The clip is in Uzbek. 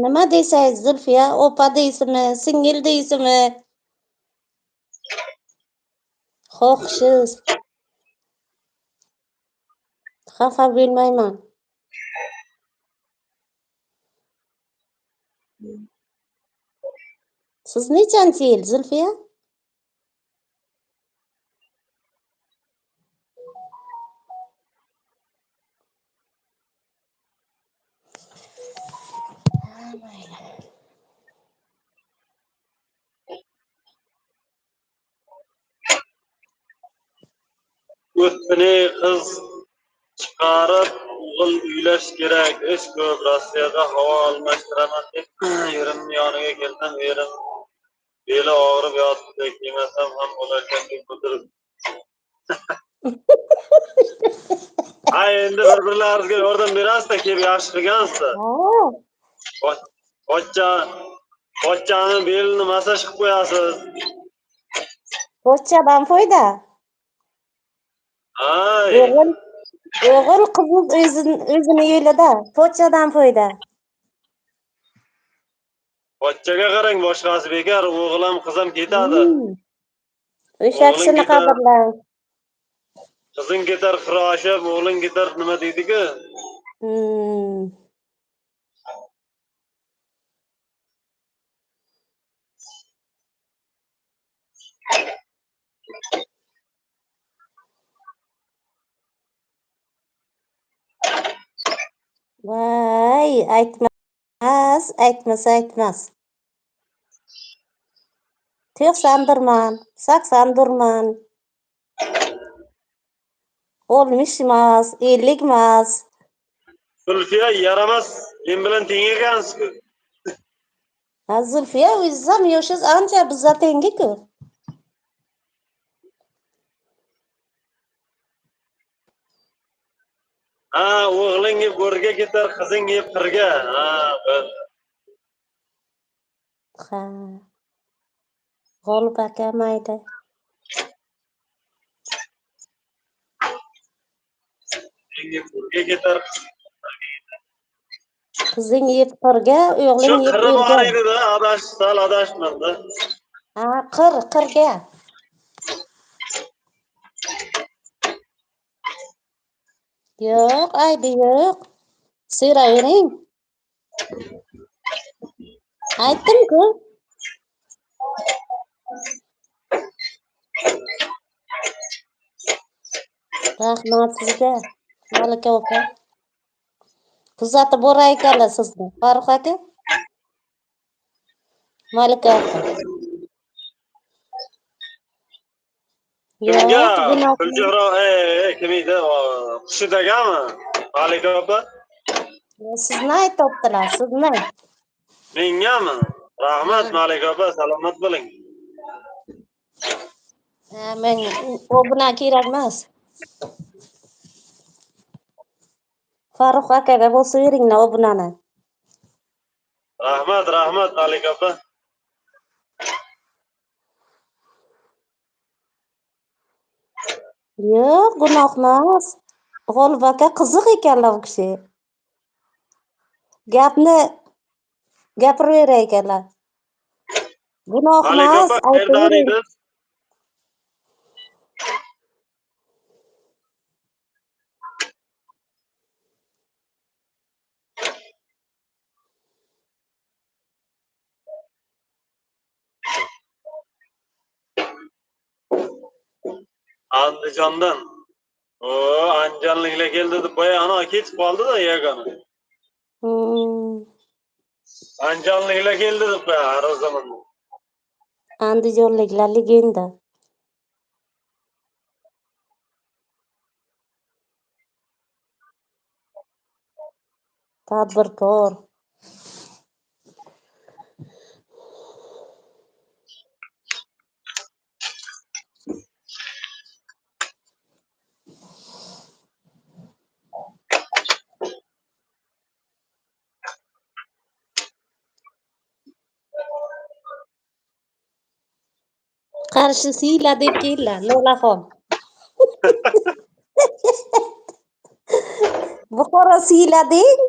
Nima deysiz Zulfiya? Opa deysizmi? Singil deysizmi? Xo'xshiz. Xafa bo'lmayman. Siz nechanchi yil, Zulfiya? O'tmini qiz chiqarib, o'g'il uylash kerak. Ish ko'p. Rossiyada havo almashtiraman deb erimning yoniga keldim. Erim beli og'rib yotibdi. Kelmasam ham bo'larkan deb o'tirib. Ha, endi bir-birlaringizga yordam berasizlar, kelib yaxshi qilgansizlar. Pochchani belini massaj qilib qo'yasiz. Pochchadan foyda. Ay, O'g'il qiz o'zini yo'lida. Pochchadan foyda. pochchaga qarang, boshqasi bekor. O'g'lim, qizim ketadi. O'sha kishini qadrlang. Qizing ketar xiroshib, o'g'ling ketar nima deydi-ku? Voy, aytmas. To'qsondurman, 80durman. 60 emas, 50 emas. Zulfiya yaramas, men bilan teng ekansiz-ku. Ha, Zulfiya, o'zingiz ham yoshingiz ancha bizga tengi-ku. Ha, o'g'ling go'rga ketar, qizing qirga. Ha, Ha. G'olib aka mayda. go'rga ketar. Qizing yeb qirga, o'g'ling yeb Shu erga. qirib edi-da, sal adashmadi. Ha, qirga. Yo'q, aybi yo'q. So'ravering. Aytdim-ku. Rahmat sizga, Malika opa. Kuzatib boray ekanlar sizni, Farruh aka. Malika opa. Kimga? Yo'q, gunoh. Gulchehra, kim edi? Qushidagami? Malika opa? Sizni aytibdilar, sizni. Mengami? Rahmat, Malika opa, salomat bo'ling. Men u bilan kerak emas. Farruh akaga bo'lsa beringlar obunani. Rahmat, Malika opa. Yo'q, gunoh emas. G'olib aka qiziq ekanlar u kishi. Gapni gapiraverar ekanlar. Gunoh Malika emas, opa, qayerdan aytavering. edingiz? Andijondan. Andijonliklar keldi deb boya ana ketib qoldi-da yagona. Andijonliklar keldi deb boya har zaman. Andijonliklar legenda. Tadbirkor. Qarshi siyla deb keldilar, Lolaxon. Buxoro siyla deng.